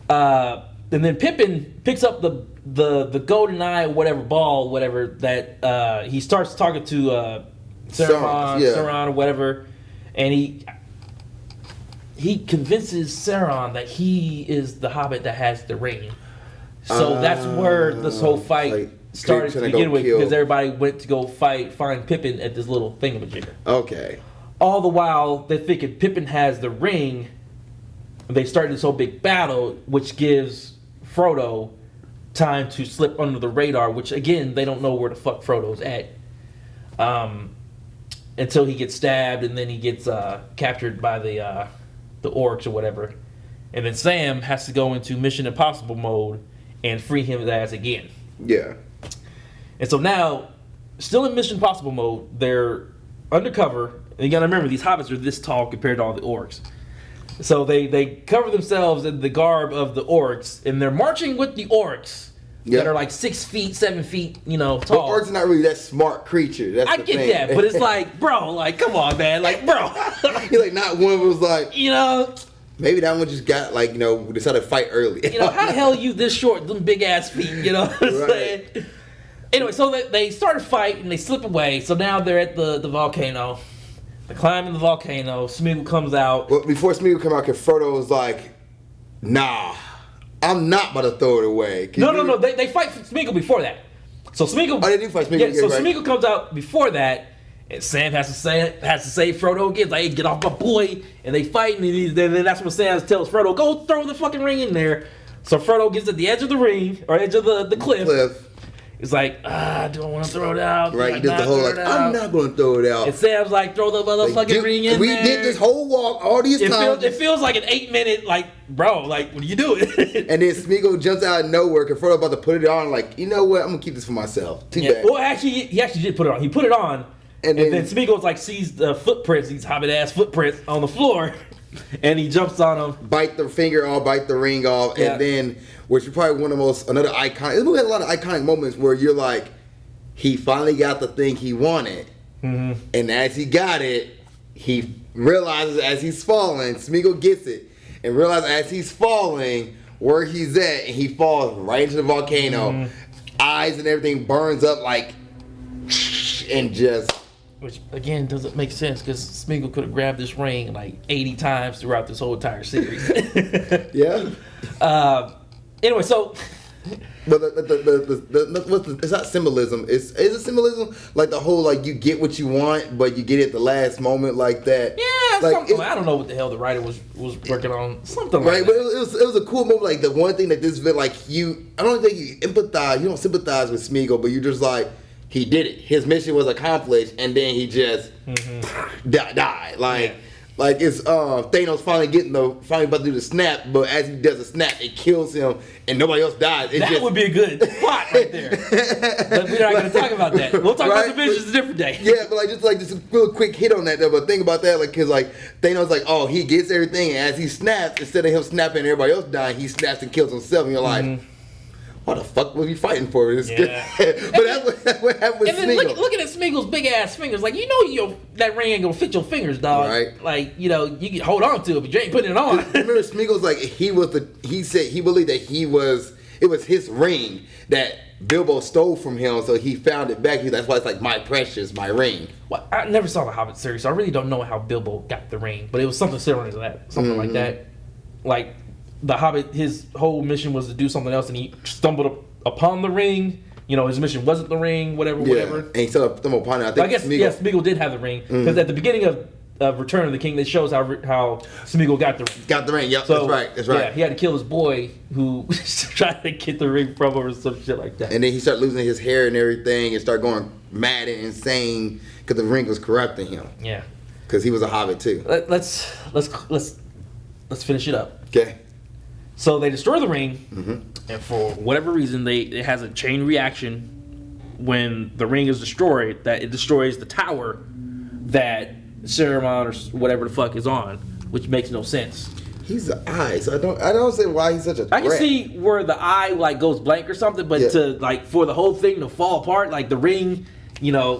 and then Pippin picks up the golden eye whatever ball whatever that he starts talking to Sauron or whatever, and he convinces Sauron that he is the Hobbit that has the ring. So that's where this whole fight started to begin with, because everybody went to go find Pippin at this little thingamajigger.
Okay.
All the while, they're thinking Pippin has the ring. They start this whole big battle, which gives Frodo time to slip under the radar, which, again, they don't know where the fuck Frodo's at. Until he gets stabbed, and then he gets captured by the orcs or whatever. And then Sam has to go into Mission Impossible mode and free his ass again.
Yeah.
And so now, still in Mission Impossible mode, they're undercover. And you gotta remember, these hobbits are this tall compared to all the orcs. So they cover themselves in the garb of the orcs, and they're marching with the orcs that are like 6 feet, 7 feet, tall.
But orcs are not really that smart creature.
I get that, but it's like, bro, like, come on, man. Like, bro.
You're like, not one was like, maybe that one just got decided to fight early.
How the hell are you this short, them big ass feet? You know what I'm saying? Anyway, so they start a fight and they slip away. So now they're at the volcano. They're climbing the volcano. Smeagol comes out.
Well, before Smeagol come out, because Frodo was like, nah, I'm not about to throw it away.
No. They fight Smeagol before that. So Smeagol.
Oh, they do fight Smeagol.
Yeah, so Smeagol comes out before that. And Sam has to say Frodo again, like, hey, get off my boy. And they fight, and then that's when Sam tells Frodo, go throw the fucking ring in there. So Frodo gets at the edge of the ring, or edge of the cliff. It's like, do I want to throw it out?
Right, he does the whole like, I'm not going to throw it out.
And Sam's like, throw the motherfucking ring in
we
there.
We did this whole walk all these times.
It feels like an 8-minute, like, bro, like, what are you doing?
And then Smeagol jumps out of nowhere, Frodo about to put it on, like, you know what? I'm going to keep this for myself. Too bad.
Well, actually, he actually did put it on. He put it on, and then Smeagol's like, sees the footprints, these hobbit-ass footprints on the floor, and he jumps on them.
Bite the finger off, bite the ring off, and then, which is probably one of the most, another iconic, this movie has a lot of iconic moments where you're like, he finally got the thing he wanted, and as he got it, he realizes as he's falling, Smeagol gets it, and realizes as he's falling where he's at, and he falls right into the volcano, eyes and everything burns up like, and just...
Which, again, doesn't make sense, because Smeagol could have grabbed this ring like 80 times throughout this whole entire series.
Yeah.
Anyway, so...
But it's not symbolism. Is it symbolism? Like the whole like you get what you want, but you get it at the last moment like that.
Yeah,
like,
something. I don't know what the hell the writer was working on. Something like that.
But it was a cool moment. Like the one thing that this bit like I don't think you empathize. You don't sympathize with Smeagol, but you're just like he did it. His mission was accomplished, and then he just died. Like it's Thanos finally about to do the snap, but as he does the snap, it kills him, and nobody else dies.
That would be a good plot right there. But we're not going to talk about that. We'll talk about the Avengers a different day.
Yeah, but just a real quick hit on that though. But think about that, like, cause like Thanos, like, oh, he gets everything, and as he snaps, instead of him snapping and everybody else dying, he snaps and kills himself, and you're like. What the fuck was he fighting for? This but that's what happened with
Smeagol. And then looking at Smeagol's big ass fingers, like that ring ain't gonna fit your fingers, dog.
Right.
Like you can hold on to it, but you ain't putting it on.
Remember, Smeagol's like he said he believed that it was his ring that Bilbo stole from him, so he found it back. That's why it's like my precious, my ring.
Well, I never saw the Hobbit series, so I really don't know how Bilbo got the ring, but it was something similar to that, something like that, like. The Hobbit, his whole mission was to do something else, and he stumbled upon the ring. His mission wasn't the ring, whatever.
And he stumbled upon it.
I guess Smeagol did have the ring because at the beginning of Return of the King, they shows how Smeagol got the ring.
Got the ring. Yep, so, that's right.
Yeah, he had to kill his boy who tried to get the ring from him or some shit like that.
And then he started losing his hair and everything, and started going mad and insane because the ring was corrupting him.
Yeah,
because he was a Hobbit too.
Let's finish it up.
Okay.
So they destroy the ring, and for whatever reason, it has a chain reaction when the ring is destroyed, that it destroys the tower that Saruman or whatever the fuck is on, which makes no sense.
He's the eye, so I don't see why he's such a threat.
I can see where the eye like goes blank or something, but for the whole thing to fall apart, like the ring,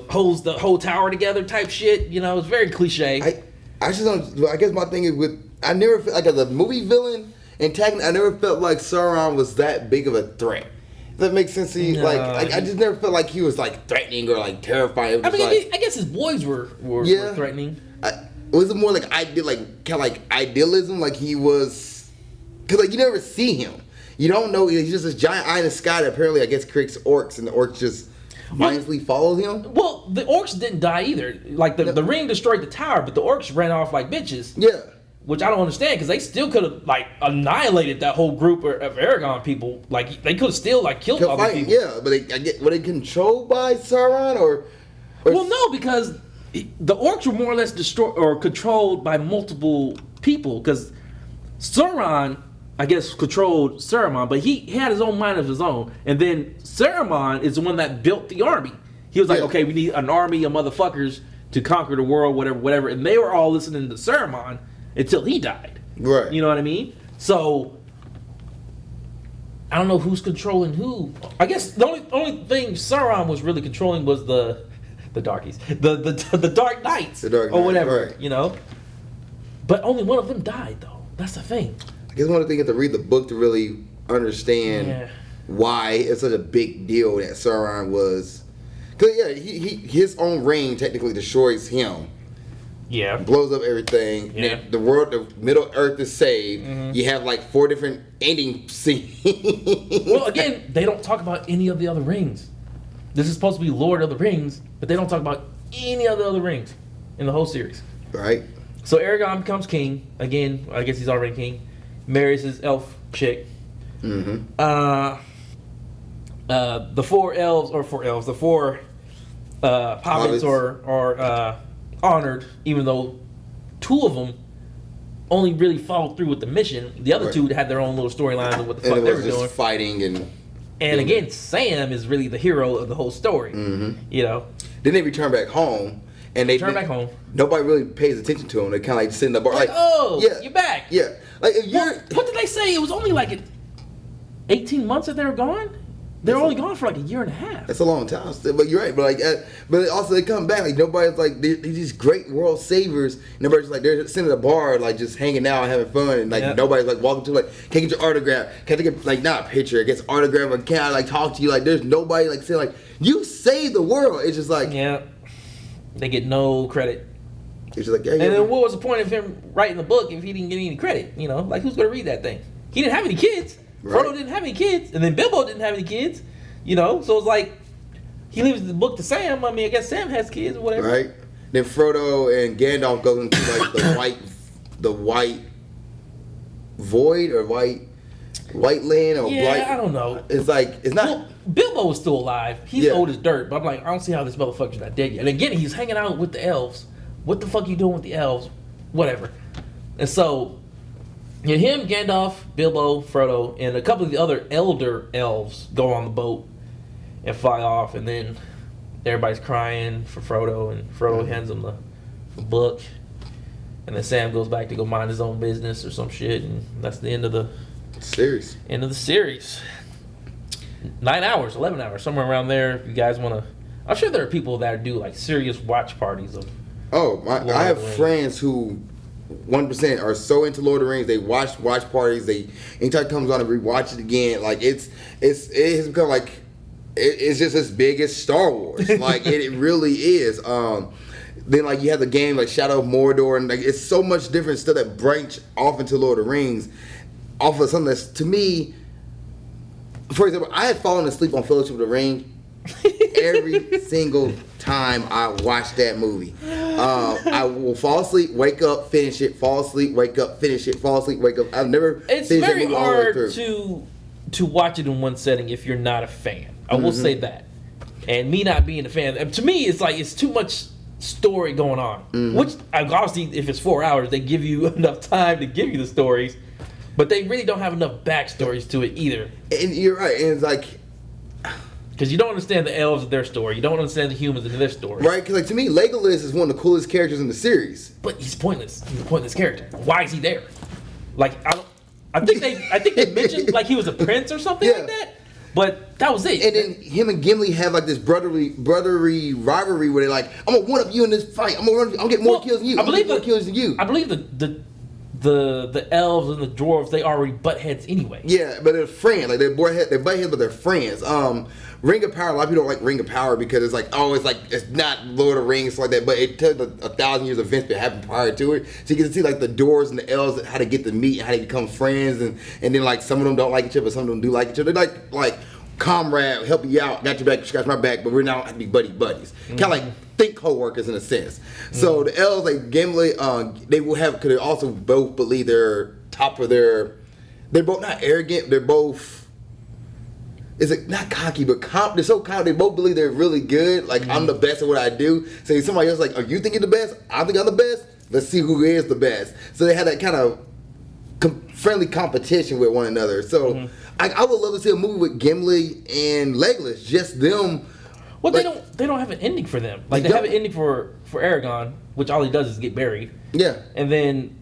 holds the whole tower together type shit. It's very cliche.
I just don't. I guess my thing is I never feel like as a movie villain. And I never felt like Sauron was that big of a threat. If that makes sense to you? No, I just never felt like he was like threatening or like terrifying.
I guess his boys were threatening.
Was it more like idealism? Like he was, because like you never see him. You don't know. He's just this giant eye in the sky that apparently I guess creates orcs, and the orcs just mindlessly follow him.
Well, the orcs didn't die either. Like the ring destroyed the tower, but the orcs ran off like bitches.
Yeah.
Which I don't understand, because they still could have like annihilated that whole group of Aragorn people. Like they could have still like killed all these people.
Yeah, but were they controlled by Sauron or?
Well, no, because the orcs were more or less destroyed or controlled by multiple people. Because Sauron, I guess, controlled Saruman, but he had his own mind of his own. And then Saruman is the one that built the army. He was like, okay, we need an army of motherfuckers to conquer the world, whatever. And they were all listening to Saruman until he died.
Right.
You know what I mean? So I don't know who's controlling who. I guess the only thing Sauron was really controlling was the darkies. The Dark Knights.
The Dark Knights,
or whatever,
right.
But only one of them died though. That's the thing.
I guess one of the things you have to read the book to really understand why it's such a big deal that Sauron was. Because his own ring technically destroys him.
Yeah.
Blows up everything.
Yeah.
The world, the Middle Earth is saved. You have like 4 different ending scenes.
Well, again, they don't talk about any of the other rings. This is supposed to be Lord of the Rings, but they don't talk about any of the other rings in the whole series.
Right.
So Aragorn becomes king. Again, I guess he's already king. Marries his elf chick. the four hobbits are honored, even though two of them only really followed through with the mission. The other two had their own little storylines of what the fuck they were doing.
Fighting
and again, Sam is really the hero of the whole story. Mm-hmm. You know.
Then they return back home. And they
back home.
Nobody really pays attention to them. They kind of like sit in the bar.
Like, oh, yeah, you're back.
Yeah. Like if you're.
What did they say? It was only like 18 months that they were gone. They're only gone for like a year and a half.
That's a long time, still, but you're right. But but also they come back like nobody's like they're these great world savers. And everybody's like they're sitting at a bar like just hanging out, having fun, and like nobody's like walking to like can I get your autograph? Can I get like not a picture? I guess autograph or can I like talk to you? Like there's nobody like saying like you saved the world. It's just like
they get no credit.
It's just like
and then what was the point of him writing the book if he didn't get any credit? You know, like who's gonna read that thing? He didn't have any kids. Right. Frodo didn't have any kids, and then Bilbo didn't have any kids. You know, so it's like he leaves the book to Sam. I mean, I guess Sam has kids or whatever.
Right. Then Frodo and Gandalf go into like the white void or white land or
I don't know.
It's like it's not.
Well, Bilbo is still alive. He's old as dirt, but I'm like, I don't see how this motherfucker's not dead yet. And again, he's hanging out with the elves. What the fuck are you doing with the elves? Whatever. And so. Yeah, him, Gandalf, Bilbo, Frodo, and a couple of the other elder elves go on the boat and fly off, and then everybody's crying for Frodo, and Frodo hands them the book, and then Sam goes back to go mind his own business or some shit, and that's the end of the
series.
9 hours, 11 hours, somewhere around there. If you guys want to, I'm sure there are people that do like serious watch parties of.
I have friends who. 1% are so into Lord of the Rings. They watch parties. They anytime it comes on and rewatch it again. Like it has become like it's just as big as Star Wars. Like it really is. Then like you have the game like Shadow of Mordor, and like it's so much different stuff that branch off into Lord of the Rings, off of something that's to me. For example, I had fallen asleep on Fellowship of the Ring every single time I watch that movie. I will fall asleep, wake up, finish it, fall asleep, wake up, finish it, fall asleep, wake up. I've never.
It's very hard to watch it in one setting if you're not a fan. I will say that. And me not being a fan, to me, it's like it's too much story going on. Which obviously, if it's 4 hours, they give you enough time to give you the stories, but they really don't have enough backstories to it either.
And you're right. And it's like.
Because you don't understand the elves of their story. You don't understand the humans in their story.
Right? Because like, to me, Legolas is one of the coolest characters in the series.
But he's pointless. He's a pointless character. Why is he there? Like, I think they mentioned like he was a prince or something like that. But that was it.
And then him and Gimli have like this brotherly rivalry where they're like, I'm going to one up you in this fight. I'm going to get more kills than you. I believe
the elves and the dwarves, they already butt heads anyway.
Yeah, but they're friends. Like they're butt heads, but they're friends. Ring of Power, a lot of people don't like Ring of Power because it's like, it's not Lord of the Rings like that, but it took 1,000 years of events that happened prior to it. So you get to see like the dwarves and the elves, how they get to meet and how they become friends, and then like some of them don't like each other, but some of them do like each other. They're like comrade, help you out, got your back, scratch my back, but we're now have to be buddies. Kind of like think co-workers in a sense. So the elves, like Gimli, they will have, because they also both believe they're top of they're both not arrogant, they're both, is it not cocky, but they're so confident, they both believe they're really good, like I'm the best at what I do. So somebody else like, oh, you think you're the best? I think I'm the best? Let's see who is the best. So they had that kind of friendly competition with one another. So I would love to see a movie with Gimli and Legolas, just them.
Well, like, they don't have an ending for them. Like they have an ending for Aragorn, which all he does is get buried.
Yeah.
And then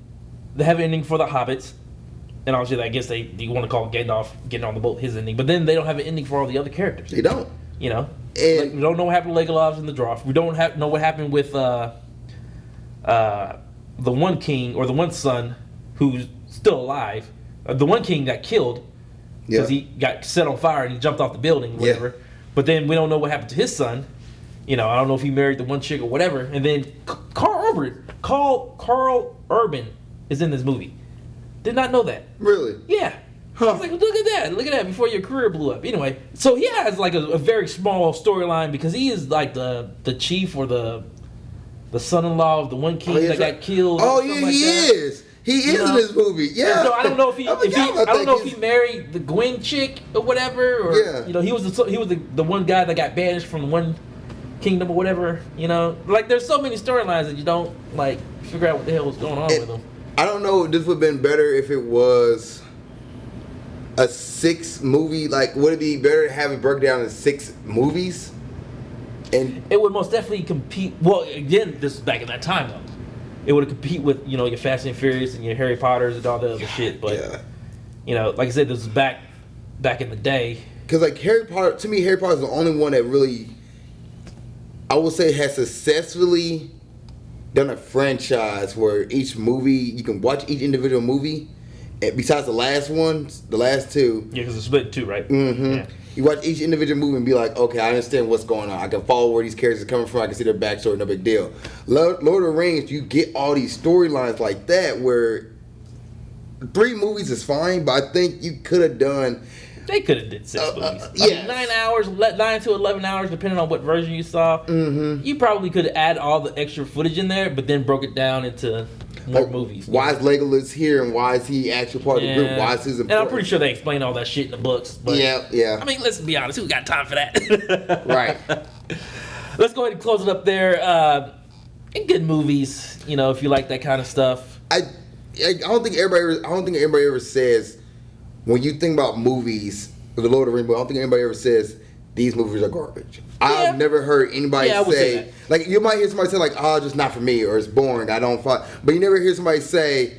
they have an ending for the hobbits. And obviously, I guess you want to call Gandalf getting on the boat his ending. But then they don't have an ending for all the other characters.
They don't.
You know? Like, we don't know what happened to Legolas and the Dwarf. We don't know what happened with the one king or the one son who's still alive. The one king got killed because he got set on fire and he jumped off the building or whatever. Yeah. But then we don't know what happened to his son. You know, I don't know if he married the one chick or whatever. And then Carl Urban is in this movie. Did not know that.
Really?
Yeah. Huh. I was like, look at that before your career blew up. Anyway, so he has like a very small storyline because he is like the chief or the son-in-law of the one king that got killed.
Oh yeah, he is. He is in this movie. Yeah.
So I don't know if he married the Gwen chick or whatever, or he was the one guy that got banished from one kingdom or whatever. Like there's so many storylines that you don't like figure out what the hell was going on with them.
I don't know. This would have been better if it was a 6 movie. Like, would it be better to have it broken down in 6 movies? And
it would most definitely compete. Well, again, this is back in that time though. It would compete with your Fast and Furious and your Harry Potters and all the other shit. But like I said, this is back in the day.
Because like Harry Potter, to me, Harry Potter is the only one that really, I would say, has successfully done a franchise where each movie, you can watch each individual movie, and besides the last 2.
Yeah, because it's split in 2, right?
Mm-hmm.
Yeah.
You watch each individual movie and be like, okay, I understand what's going on. I can follow where these characters are coming from. I can see their backstory, no big deal. Lord of the Rings, you get all these storylines like that where 3 movies is fine, but I think you could have done...
They could have did 6 movies.
Yeah.
9 hours, 9 to 11 hours, depending on what version you saw.
Mm-hmm.
You probably could add all the extra footage in there, but then broke it down into more movies.
Why is Legolas here, and why is he actually part of the group? Why is his important?
And I'm pretty sure they explain all that shit in the books. But,
yeah.
I mean, let's be honest. Who got time for that?
Right.
Let's go ahead and close it up there. Good movies, if you like that kind of stuff.
I don't think everybody ever says, when you think about movies, The Lord of the Rings, I don't think anybody ever says these movies are garbage. I've never heard anybody say like, you might hear somebody say like, oh, just not for me, or it's boring, I don't find, but you never hear somebody say,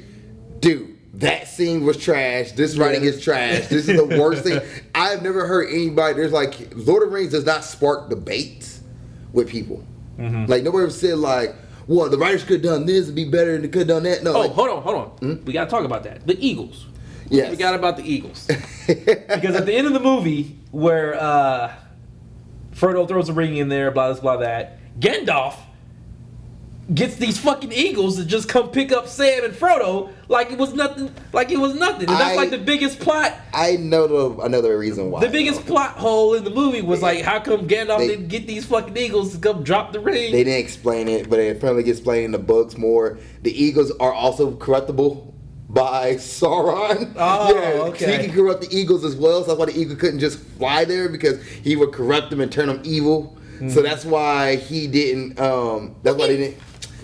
dude, that scene was trash, this writing is trash, this is the worst thing. I've never heard anybody, there's like, Lord of the Rings does not spark debates with people. Mm-hmm. Like nobody ever said like, well, the writers could have done this and be better and they could have done that. No.
Oh, hold on. We got to talk about that. The Eagles.
Yes.
We forgot about the Eagles. Because at the end of the movie, where Frodo throws a ring in there, blah, blah, that, Gandalf gets these fucking eagles to just come pick up Sam and Frodo like it was nothing. And that's like the biggest plot.
I know another reason why.
The biggest plot hole in the movie was like, how come Gandalf didn't get these fucking eagles to come drop the ring?
They didn't explain it, but it apparently gets explained in the books more. The eagles are also corruptible by Sauron.
Oh, okay.
So he can corrupt the eagles as well. So that's why the eagle couldn't just fly there, because he would corrupt them and turn them evil. Mm-hmm. So that's why he didn't. That's why they didn't.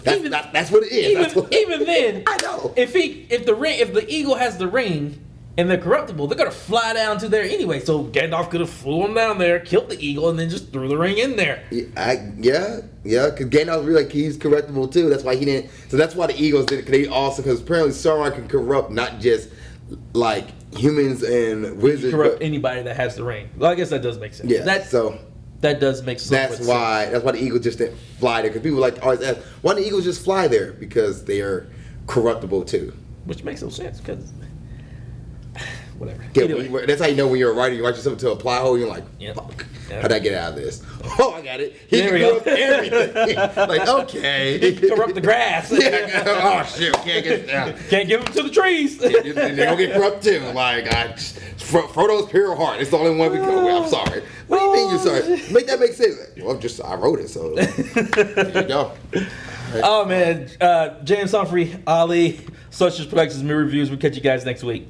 That's what it is.
Even then,
I know.
If the eagle has the ring and they're corruptible, they're gonna fly down to there anyway. So Gandalf could have flew them down there, killed the eagle, and then just threw the ring in there.
Yeah. Because Gandalf really he's corruptible too. That's why he didn't. So that's why the eagles did it. Because apparently Sauron can corrupt not just like humans and wizards,
corrupt anybody that has the ring. Well, I guess that does make sense.
Yeah.
That does make sense.
That's why the eagles just didn't fly there. Because people always ask, why do the eagles just fly there? Because they are corruptible too.
Which makes no sense. Because whatever.
Yeah,
anyway.
That's how you know when you're a writer. You write yourself to a plot hole. You're like, fuck. Yeah. How'd I get out of this? Oh, I got it. He
there
can corrupt everything. Like, okay.
He can corrupt the grass.
Yeah. Oh shit. Can't
give them to the trees.
They're gonna get corrupt too. Like, Frodo's pure heart. It's the only one we go with. I'm sorry. What do you mean you're sorry? Make that make sense. Well, I wrote it, so there you go. Right.
Oh man, James Humphrey, Ali, Socials Productions, Mirror Reviews. We'll catch you guys next week.